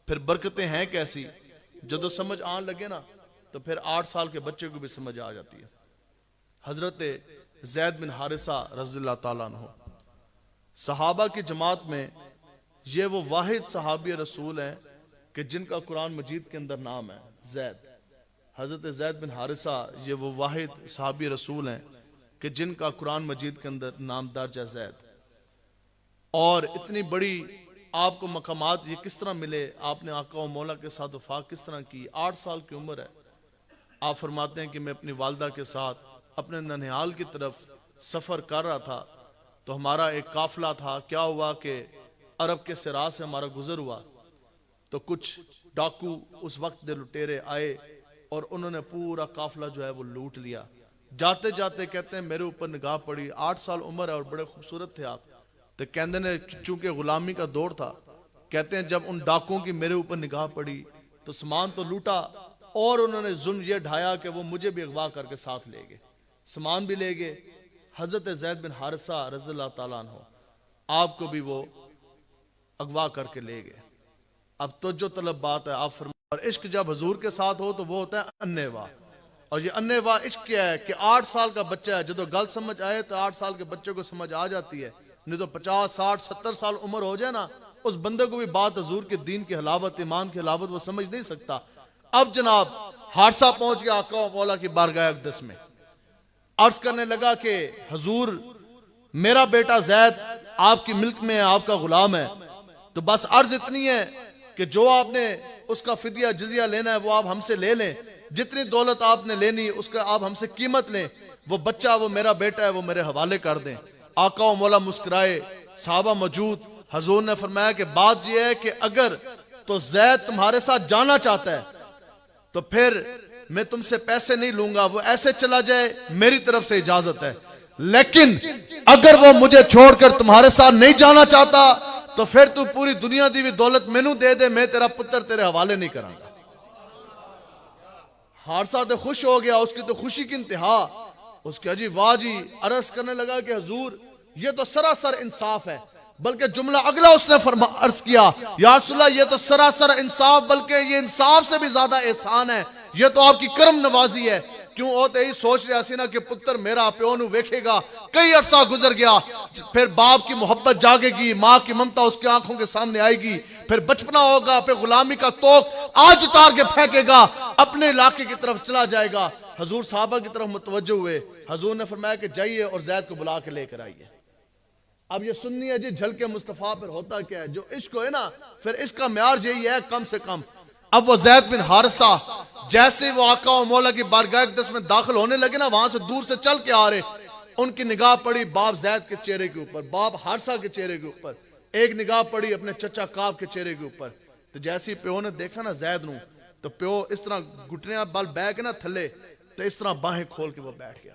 پھر برکتیں ہیں کیسی، جدو سمجھ آن لگے نا تو پھر 8 سال کے بچے کو بھی سمجھ آ جاتی ہے۔ حضرت زید بن حارثہ رضی اللہ تعالیٰ عنہ صحابہ کی جماعت میں یہ وہ واحد صحابی رسول ہیں کہ جن کا قرآن مجید کے اندر نام ہے زید۔ حضرت زید بن حارثہ یہ وہ واحد صحابی رسول ہیں کہ جن کا قرآن مجید کے اندر نام درج ہے زید۔ اور اتنی بڑی آپ کو مقامات یہ کس طرح ملے، آپ نے آقا و مولا کے ساتھ وفا کس طرح کی؟ 8 سال کی عمر ہے، آپ فرماتے ہیں کہ میں اپنی والدہ کے ساتھ اپنے ننھیال کی طرف سفر کر رہا تھا تو ہمارا ایک قافلہ تھا۔ کیا ہوا کہ عرب کے صراع سے ہمارا گزر ہوا تو کچھ ڈاکو اس وقت دے لٹیرے آئے اور انہوں نے پورا قافلہ جو ہے وہ لوٹ لیا۔ جاتے جاتے کہتے ہیں میرے اوپر نگاہ پڑی، 8 سال عمر ہے اور بڑے خوبصورت تھے آپ، تو کہندے نے چونکہ غلامی کا دور تھا، کہتے ہیں جب ان ڈاکوں کی میرے اوپر نگاہ پڑی تو سامان تو لوٹا اور انہوں نے ظلم یہ ڈھایا کہ وہ مجھے بھی اغوا کر کے ساتھ لے گئے، سامان بھی لے گئے۔ حضرت زید بن حارثہ رضی اللہ تعالیٰ عنہ آپ کو بھی وہ اغوا کر کے لے گئے۔ اب توجہ طلب بات ہے، آپ فرمائیں اور عشق جب حضور کے ساتھ ہو تو وہ ہوتا ہے انیوا، اور یہ انیوا عشق کیا ہے کہ 8 سال کا بچہ ہے، جدو گل سمجھ آئے تو 8 سال کے بچے کو سمجھ آ جاتی ہے، نہیں تو 50 60 70 سال عمر ہو جائے نا اس بندے کو بھی بات حضور کے دین کی حلاوت، ایمان کی حلاوت وہ سمجھ نہیں سکتا۔ اب جناب حارثہ پہنچ گیا آقا و مولا کی بارگاہ اقدس میں، عرض کرنے لگا کہ حضور میرا بیٹا زید آپ کی ملک میں ہے، آپ کا غلام ہے، تو بس عرض اتنی ہے کہ جو آپ نے اس کا فدیہ جزیہ لینا ہے وہ آپ ہم سے لے لیں، جتنی دولت آپ نے لینی اس کا آپ ہم سے قیمت لیں، وہ بچہ وہ میرا بیٹا ہے وہ میرے حوالے کر دیں۔ آقا و مولا مسکرائے، صحابہ موجود، حضور نے فرمایا کہ بات یہ ہے کہ اگر تو زید تمہارے ساتھ جانا چاہتا ہے تو پھر میں تم سے پیسے نہیں لوں گا، وہ ایسے چلا جائے میری طرف سے اجازت ہے، لیکن اگر وہ مجھے چھوڑ کر تمہارے ساتھ نہیں جانا چاہتا تو پھر تو پوری دنیا دی بھی دولت مینوں دے دے، میں تیرا پتر تیرے حوالے نہیں کراں گا۔ حارثہ تو خوش ہو گیا، اس کی تو خوشی کی انتہا، اس کے جی واہ جی، عرض کرنے لگا کہ حضور یہ تو سراسر انصاف ہے، بلکہ جملہ اگلا اس نے عرض کیا یا رسول اللہ یہ تو سراسر انصاف بلکہ یہ انصاف سے بھی زیادہ احسان ہے، یہ تو آپ کی کرم نوازی ہے۔ کیوں ہوتے ہی سوچ رہا سی نا کہ پتر میرا پیو نو ویکھے گا، کئی عرصہ گزر گیا، پھر باپ کی محبت جاگے گی، ماں کی ممتا اس کی آنکھوں کے سامنے آئے گی، پھر بچپنا ہوگا، پھر غلامی کا توق آج اتار کے پھینکے گا، اپنے علاقے کی طرف چلا جائے گا۔ حضور صحابہ کی طرف متوجہ ہوئے، حضور نے فرمایا کہ جائیے اور زید کو بلا کے لے کر آئیے۔ اب یہ سننی ہے جی جھلکے مصطفیٰ پھر ہوتا کیا ہے، جو عشق ہوئے نا پھر عشق کا معیار یہی ہے کم سے کم۔ اب وہ زید بن حارثہ جیسے وہ آقا و مولا کی بارگاہ اقدس میں داخل ہونے لگے نا، وہاں سے دور سے چل کے آ رہے، ان کی نگاہ پڑی باپ زید کے چہرے کے اوپر، باپ حارثہ کے چہرے کے اوپر، ایک نگاہ پڑی اپنے چچا کعب کے چہرے کے اوپر، تو جیسے پیو نے دیکھا نا زید نو تو پیو اس طرح گھٹنیاں بل بہ کے نا تھلے تو اس طرح باہیں کھول کے وہ بیٹھ گیا۔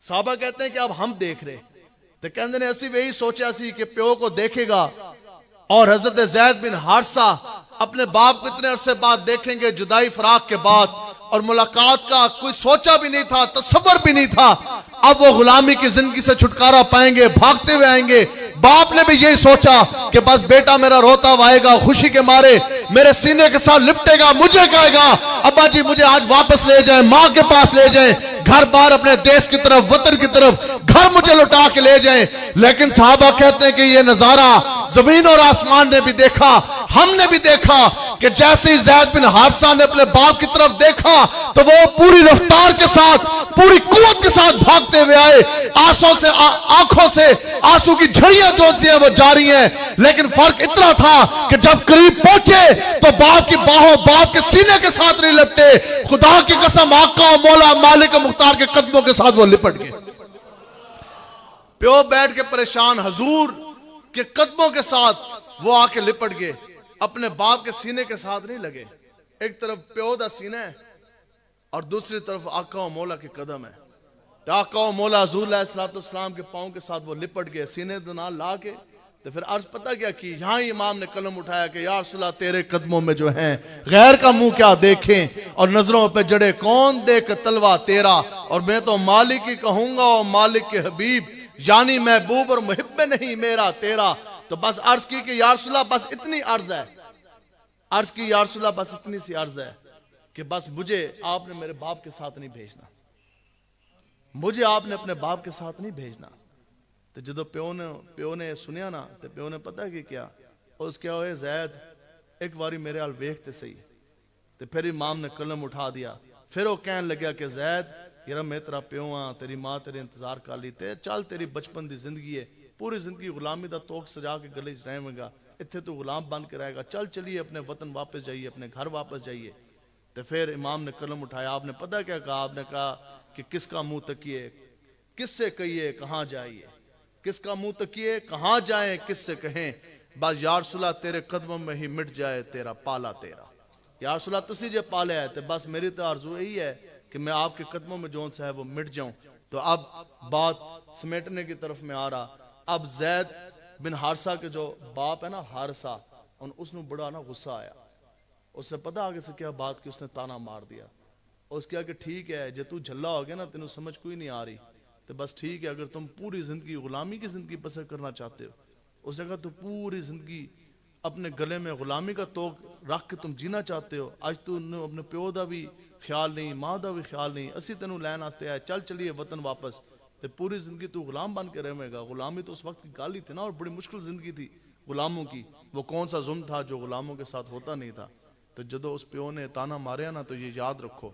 صحابہ کہتے ہیں کہ اب ہم دیکھ رہے، تو کہندے نے اسی وہی سوچا سی کہ پیو کو دیکھے گا اور حضرت زید بن حارثہ اپنے باپ کو اتنے عرصے بعد دیکھیں گے، جدائی فراق کے بعد، اور ملاقات کا کوئی سوچا بھی نہیں تھا، تصور بھی نہیں تھا۔ اب وہ غلامی کی زندگی سے چھٹکارا پائیں گے، بھاگتے ہوئے آئیں گے۔ باپ نے بھی یہی سوچا کہ بس بیٹا میرا روتا ہوا آئے گا، خوشی کے مارے میرے سینے کے ساتھ لپٹے گا، مجھے کہے گا ابا جی مجھے آج واپس لے جائیں، ماں کے پاس لے جائیں، گھر بار اپنے دیش کی طرف، وطن کی طرف، گھر مجھے لوٹا کے لے جائیں۔ لیکن صحابہ کہتے ہیں کہ یہ نظارہ زمین اور آسمان نے بھی دیکھا، ہم نے بھی دیکھا کہ جیسے ہی زید بن حارثہ نے اپنے باپ کی طرف دیکھا تو وہ پوری رفتار کے ساتھ، پوری قوت کے ساتھ بھاگتے ہوئے آئے، آنکھوں سے آنسو کی جھڑیاں جو سی ہیں وہ جاری ہیں، لیکن فرق اتنا تھا کہ جب قریب پہنچے تو باپ کی باہوں، باپ کے سینے کے ساتھ نہیں لپٹے، خدا کی قسم آقا و مولا مالک و مختار کے قدموں کے ساتھ وہ لپٹ گئے۔ پیو بیٹھ کے پریشان، حضور کے قدموں کے ساتھ وہ آ کے لپٹ گئے، اپنے باپ کے سینے کے ساتھ نہیں لگے۔ ایک طرف پیو دا سینہ ہے اور دوسری طرف آقا و مولا کے قدم ہے، تو آقا و مولا حضور علیہ السلام کے پاؤں کے ساتھ وہ لپٹ گئے، سینے دنال لا کے، تو پھر عرض پتہ کیا کی، یہاں ہی امام نے قلم اٹھایا کہ یا رسول اللہ تیرے قدموں میں جو ہیں غیر کا منہ کیا دیکھیں، اور نظروں پہ جڑے کون دیکھ تلوہ تیرا، اور میں تو مالک ہی کہوں گا اور مالک کے حبیب، یعنی محبوب اور محب نہیں میرا تیرا۔ تو بس عرض کی کہ یا رسول اللہ بس اتنی عرض ہے عرض کی یا رسول اللہ بس اتنی سی عرض ہے کہ بس مجھے آپ نے میرے باپ کے ساتھ نہیں بھیجنا، مجھے آپ نے اپنے باپ کے ساتھ نہیں بھیجنا۔ تو جدو پیو نے سنیا نا تو پیو نے پتا کہ کیا اس کیا ہوئے زید ایک باری میرے حال ویکھتے صحیح۔ تو پھر امام نے قلم اٹھا دیا، پھر وہ کہنے لگیا کہ زید یار میں تیرا پیو ہاں، تیری ماں تیرے انتظار کر لی تے چل تیری بچپن دی زندگی ہے، پوری زندگی غلامی دا توق سجا کے گلے چ رہے گا، اتنے تو غلام بن کے رہے گا، چل چلیے اپنے وطن واپس جائیے، اپنے گھر واپس جائیے۔ تو پھر امام نے قلم اٹھایا، آپ نے پتہ کیا کہا؟ آپ نے کہا کہ کس کا منہ تکیے کس سے کہیے کہاں جائیے، کس کا منہ تکیے کہاں جائیں کس سے کہیں، بس یا رسول اللہ تیرے قدموں میں ہی مٹ جائے تیرا پالا تیرا۔ یا رسول اللہ تسی جے پالے ہے تو بس میری تو آرزو یہی ہے کہ میں آپ کے قدموں میں جون سا ہے وہ مٹ جاؤں۔ تو اب بات سمیٹنے کی طرف میں آ رہا۔ اب زید بن حارثہ کے جو باپ ہے نا حارثہ، اس نے بڑا نا غصہ آیا، اس نے پتہ آگے سے کیا بات کی، اس نے تانا مار دیا۔ اس کیا کہ ٹھیک ہے جے تو جھلا ہو گیا نا تینوں سمجھ کوئی نہیں آ رہی تو بس ٹھیک ہے، اگر تم پوری زندگی غلامی کی زندگی بسر کرنا چاہتے ہو، اس نے کہا تو پوری زندگی اپنے گلے میں غلامی کا توق رکھ کے تم جینا چاہتے ہو، آج تو اپنے پیو دا بھی خیال نہیں، ماں دا بھی خیال نہیں، اسی تینوں لین آستے آئے، چل چلیے وطن واپس۔ تو پوری زندگی تو غلام بن کے رہے گا، غلامی تو اس وقت کی گالی تھی نا، اور بڑی مشکل زندگی تھی غلاموں کی، وہ کون سا ظلم تھا جو غلاموں کے ساتھ ہوتا نہیں تھا۔ تو جدو اس پیو نے تانا ماریا نا تو یہ یاد رکھو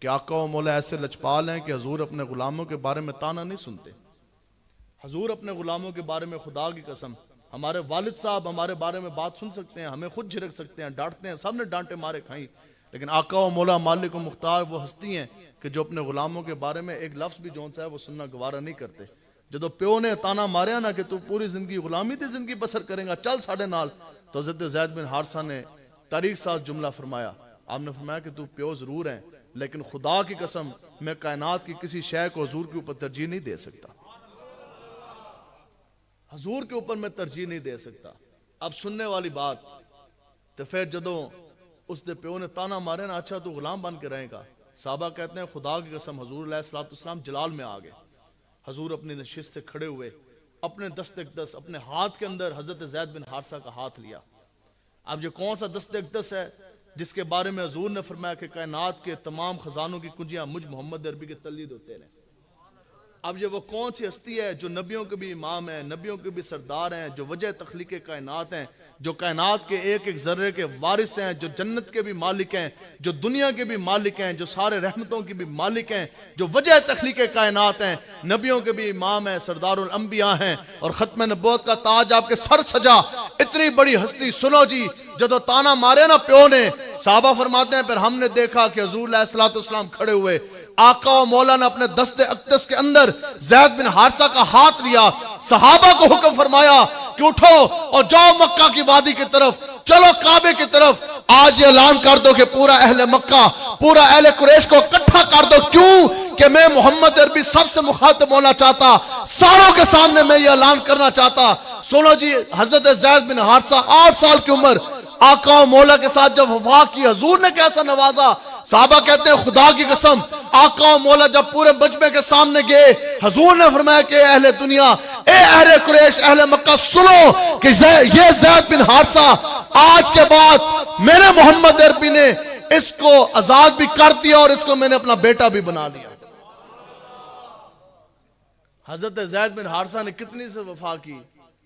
کہ آقا و مولا ایسے لچپال ہیں کہ حضور اپنے غلاموں کے بارے میں تانا نہیں سنتے۔ حضور اپنے غلاموں کے بارے میں خدا کی قسم، ہمارے والد صاحب ہمارے بارے میں بات سن سکتے ہیں، ہمیں خود جھڑک سکتے ہیں، ڈانٹتے ہیں، سب نے ڈانٹے مارے کھائیں، لیکن آقا و مولا مالک و مختار وہ ہستی ہیں کہ جو اپنے غلاموں کے بارے میں ایک لفظ بھی جون سا ہے وہ سننا گوارا نہیں کرتے۔ جدو پیو نے تانا ماریا نا کہ تو پوری زندگی غلامی تھی زندگی بسر کریں گا، چل ساڑھے نال، تو حضرت زید بن حارثہ نے تاریخ ساز جملہ فرمایا، آپ نے فرمایا کہ تو پیو ضرور ہیں لیکن خدا کی قسم میں کائنات کی کسی شے کو حضور کے اوپر ترجیح نہیں دے سکتا، حضور کے اوپر میں ترجیح نہیں دے سکتا۔ اب سننے والی بات، تو پھر جدوں اس دے پیو نے تانا مارے نا اچھا تو غلام بن کے رہے گا، صحابہ کہتے ہیں خدا کی قسم حضور علیہ السلام جلال میں آ گئے، حضور اپنی نشست سے کھڑے ہوئے، اپنے دست اقدس اپنے ہاتھ کے اندر حضرت زید بن حارثہ کا ہاتھ لیا۔ اب یہ کون سا دست اقدس ہے جس کے بارے میں حضور نے فرمایا کہ کائنات کے تمام خزانوں کی کنجیاں مجھ محمد عربی کے تلید ہوتے ہیں۔ اب یہ وہ کون سی ہستی ہے جو نبیوں کے بھی امام ہیں، نبیوں کے بھی سردار ہیں، جو وجہ تخلیق کائنات ہیں، جو کائنات کے ایک ایک ذرے کے وارث ہیں، جو جنت کے بھی مالک ہیں، جو دنیا کے بھی مالک ہیں، جو سارے رحمتوں کی بھی مالک ہیں، جو وجہ تخلیق کائنات ہیں، نبیوں کے بھی امام ہیں، سردار الانبیاء ہیں، اور ختم نبوت کا تاج آپ کے سر سجا، اتنی بڑی ہستی۔ سنو جی، جدو تانا مارے نا پیو نے، صحابہ فرماتے ہیں پھر ہم نے دیکھا کہ حضور علیہ السلام کھڑے ہوئے، آقا و مولا نے اپنے دست اقدس کے اندر زید بن حارثہ کا ہاتھ لیا، صحابہ کو حکم فرمایا کہ اٹھو اور جاؤ مکہ کی وادی کی طرف، چلو کعبے کی طرف، آج یہ اعلان کر دو کہ پورا اہل مکہ، پورا اہل قریش کو اکٹھا کر دو، کیوں کہ میں محمد عربی سب سے مخاطب ہونا چاہتا، ساروں کے سامنے میں یہ اعلان کرنا چاہتا۔ سنو جی، حضرت زید بن حارثہ 8 سال کی عمر، آقا و مولا کے ساتھ جب وفا کی، حضور نے کیسا نوازا، صحابہ کہتے ہیں خدا کی قسم آقا و مولا جب پورے مجمع کے سامنے گئے، حضور نے فرمایا کہ اہل دنیا، اے اہل قریش، اہل مکہ، سنو کہ یہ زید بن حارثہ آج کے بعد میرے محمد عربی نے اس کو آزاد بھی کر دیا اور اس کو میں نے اپنا بیٹا بھی بنا لیا۔ حضرت زید بن حارثہ نے کتنی سے وفا کی،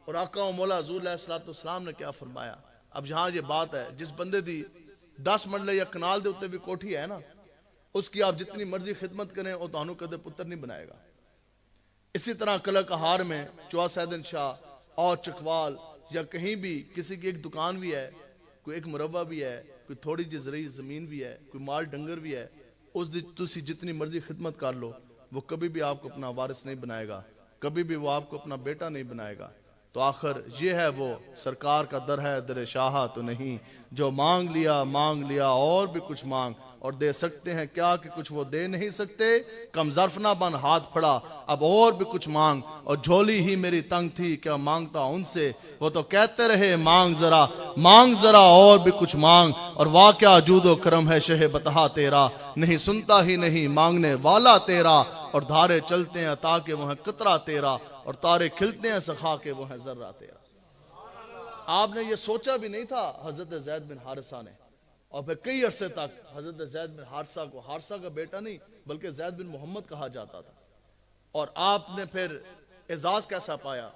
اور آقا و مولا حضور علیہ السلام نے کیا فرمایا۔ اب یہاں یہ بات ہے، جس بندے دی 10 مرلے یا کنال دے ہوتے بھی کوٹھی ہے نا، اس کی آپ جتنی مرضی خدمت کریں وہ تو انہوں کدے پتر نہیں بنائے گا۔ اسی طرح قلعہ کہار میں چوا سیدن شاہ اور چکوال یا کہیں بھی کسی کی ایک دکان بھی ہے، کوئی ایک مربع بھی ہے، کوئی تھوڑی جی زرعی زمین بھی ہے، کوئی مال ڈنگر بھی ہے، اس دی تسی جتنی مرضی خدمت کر لو، وہ کبھی بھی آپ کو اپنا وارث نہیں بنائے گا، کبھی بھی وہ آپ کو اپنا بیٹا نہیں بنائے گا۔ تو آخر یہ ہے وہ سرکار کا در ہے در شاہا تو نہیں، جو مانگ لیا اور بھی کچھ مانگ، اور دے سکتے ہیں کیا کہ کچھ وہ دے نہیں سکتے، کم ظرف نہ بن ہاتھ پھڑا، اب اور بھی کچھ مانگ، اور جھولی ہی میری تنگ تھی کیا مانگتا ان سے، وہ تو کہتے رہے مانگ ذرا اور بھی کچھ مانگ، اور واقعہ جود و کرم ہے شہ بتہا تیرا، نہیں سنتا ہی نہیں مانگنے والا تیرا، اور دھارے چلتے ہیں عطا کے وہ ہیں قطرہ تیرا، اور تارے کھلتے ہیں سخا کے وہ ہیں ذرہ تیرا۔ آپ نے یہ سوچا بھی نہیں تھا حضرت زید بن حارثہ نے، اور پھر کئی عرصے تک حضرت زید بن حارثہ کو حارثہ کا بیٹا نہیں بلکہ زید بن محمد کہا جاتا تھا۔ اور آپ نے پھر اعزاز کیسا پایا؟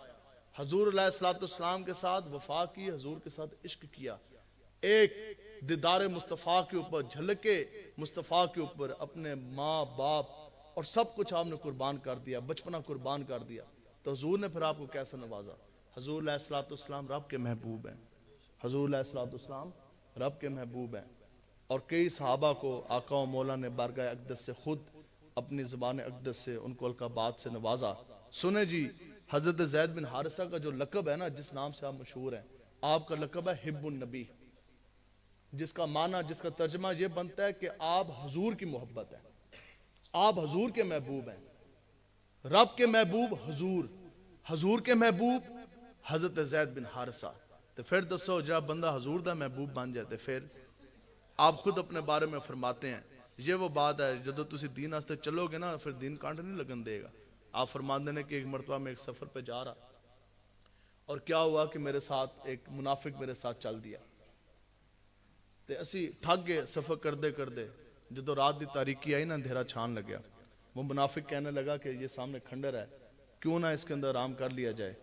حضور علیہ الصلوۃ والسلام کے ساتھ وفا کی، حضور کے ساتھ عشق کیا، ایک دیدار مصطفیٰ کے اوپر، جھلکے مصطفیٰ کے اوپر اپنے ماں باپ اور سب کچھ آپ نے قربان کر دیا، بچپنا قربان کر دیا، تو حضور نے پھر آپ کو کیسا نوازا؟ حضور علیہ الصلوۃ والسلام رب کے محبوب ہیں، حضور علیہ الصلوۃ والسلام رب کے محبوب ہیں، اور کئی صحابہ کو آقا و مولا نے بارگاہ اقدس سے خود اپنی زبان اقدس سے ان کو القابات سے نوازا۔ سنیں جی، حضرت زید بن حارثہ کا جو لقب ہے نا، جس نام سے آپ مشہور ہیں، آپ کا لقب ہے حب النبی، جس کا معنی، جس کا ترجمہ یہ بنتا ہے کہ آپ حضور کی محبت ہیں، آپ حضور کے محبوب ہیں، رب کے محبوب حضور، حضور کے محبوب حضرت زید بن حارثہ۔ تو پھر دسو، جب بندہ حضور دا محبوب بن جاتے، پھر آپ خود اپنے بارے میں فرماتے ہیں، یہ وہ بات ہے جدو تسی دین آستے چلو گے نا، پھر دین کانٹ نہیں لگن دے گا۔ آپ فرماتے ہیں کہ ایک مرتبہ میں ایک سفر پہ جا رہا، اور کیا ہوا کہ میرے ساتھ ایک منافق میرے ساتھ چل دیا، تے اسی تھک گئے سفر کردے کردے، جدو رات دی تاریکی آئی نا، اندھیرا چھان لگیا، وہ منافق کہنے لگا کہ یہ سامنے کھنڈر ہے، کیوں نہ اس کے اندر آرام کر لیا جائے؟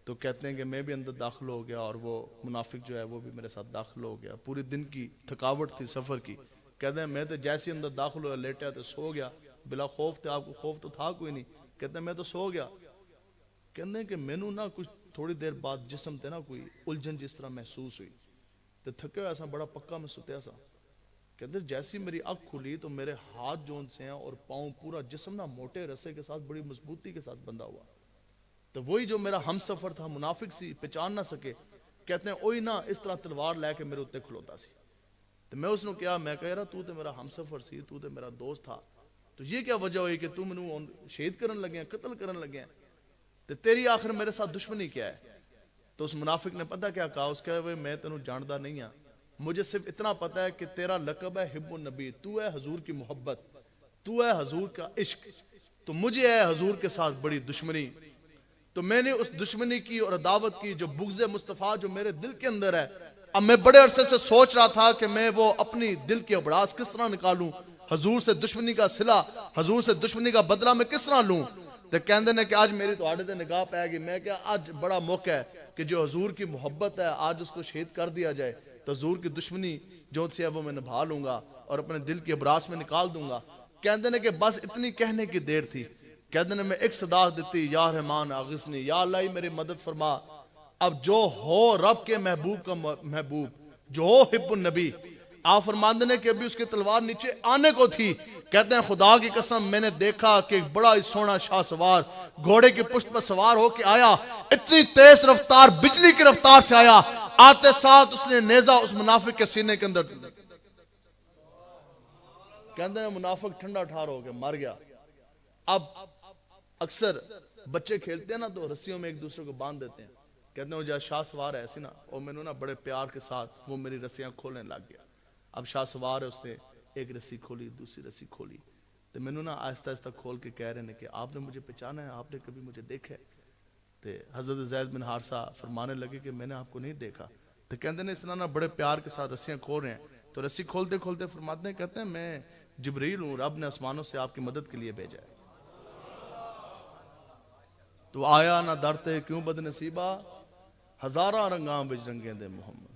تو کہتے ہیں کہ میں بھی اندر داخل ہو گیا، اور وہ منافق جو ہے وہ بھی میرے ساتھ داخل ہو گیا، پوری دن کی تھکاوٹ تھی سفر کی، کہتے ہیں میں تو جیسے اندر داخل ہوا لیٹا تو سو گیا، بلا خوف تھے، آپ کو خوف تو تھا کوئی نہیں، کہتے ہیں میں تو سو گیا، کہتے ہیں کہ میں نو نا کچھ تھوڑی دیر بعد جسم تے نا کوئی الجھن جس طرح محسوس ہوئی، تو تھکے ہوئے ایسا بڑا پکا میں ستیا سا، کہتے ہیں جیسی میری آنکھ کھلی تو میرے ہاتھ جون سے ہیں اور پاؤں، پورا جسم نا موٹے رسے کے ساتھ بڑی مضبوطی کے ساتھ بندھا ہوا، تو وہی جو میرا ہم سفر تھا منافق سی، پہچان نہ سکے، کہتے ہیں اوہی نا اس طرح تلوار لے کے میرے اتنے کھلوتا سی، تو میں اس نے کیا، میں کہہ رہا تو تے میرا ہم سفر سی، تو تے میرا دوست تھا، تو یہ کیا وجہ ہوئی کہ تو منو شہید کرن لگے ہیں، قتل کرن لگے ہیں، تو تیری آخر میرے ساتھ دشمنی کیا ہے؟ تو اس منافق نے پتہ کیا کہا، اس کہا میں تینوں جاندہ نہیں ہاں، مجھے صرف اتنا پتا ہے کہ تیرا لقب ہے حب النبی، تو ہے حضور کی محبت، تو ہے حضور کا عشق، تو مجھے ہے حضور کے ساتھ بڑی دشمنی، تو میں نے اس دشمنی کی اور عداوت کی، جو بغض مصطفیٰ جو میرے دل کے اندر ہے، اب میں بڑے عرصے سے سوچ رہا تھا کہ میں وہ اپنی دل کی ابڑاس کس طرح نکالوں، حضور سے دشمنی کا صلہ، حضور سے دشمنی کا بدلہ میں کس طرح لوں، تو کہندے نے کہ آج میری تو آڑے دے نگاہ پہ گئی، میں کہا آج بڑا موقع ہے کہ جو حضور کی محبت ہے آج اس کو شہید کر دیا جائے، تو حضور کی دشمنی جو سے ہے وہ میں نبھا لوں گا اور اپنے دل کی ابراس میں نکال دوں گا۔ کہندے نے کہ بس اتنی کہنے کی دیر تھی، کہندے نے میں ایک صدا دیتی، یا رحمان اغثنی، یا اللہ میری مدد فرما، اب جو ہو رب کے محبوب کا محبوب، جو ہو حب النبی، آپ فرماندے نے کہ ابھی اس کی تلوار نیچے آنے کو تھی، کہتے ہیں خدا کی قسم میں نے دیکھا کہ ایک بڑا ہی سونا شاہ سوار گھوڑے کی پشت پر سوار ہو کے آیا، اتنی تیز رفتار، بجلی کی رفتار سے آیا، آتے ساتھ اس نے نیزہ اس منافق کے سینے کے اندر، کہتے ہیں منافق ٹھنڈا ٹھار ہو کے مر گیا۔ اب اکثر بچے کھیلتے ہیں نا تو رسیوں میں ایک دوسرے کو باندھ دیتے ہیں، کہتے ہیں وہ جہاں شاہ سوار ہے ایسی نا، اور میں نے نا بڑے پیار کے ساتھ وہ میری رسیاں کھولنے لگ گیا، اب شاہ سوار ہے، اس نے ایک رسی کھولی، دوسری رسی کھولی، تو میں نے نا آہستہ آہستہ کھول کے کہہ رہے ہیں کہ آپ نے مجھے پہچانا ہے، آپ نے کبھی مجھے دیکھا ہے؟ تو حضرت زید بن حارثہ فرمانے لگے کہ میں نے آپ کو نہیں دیکھا، تو کہتے ہیں اس طرح نا بڑے پیار کے ساتھ رسیاں کھول رہے ہیں، تو رسی کھولتے کھولتے فرماتے ہیں، کہتے ہیں میں جبریل ہوں، رب نے آسمانوں سے آپ کی مدد کے لیے بھیجا ہے، تو آیا نہ درتے کیوں بد نصیبہ، ہزاراں رنگاں بچ رنگیں دے محمد۔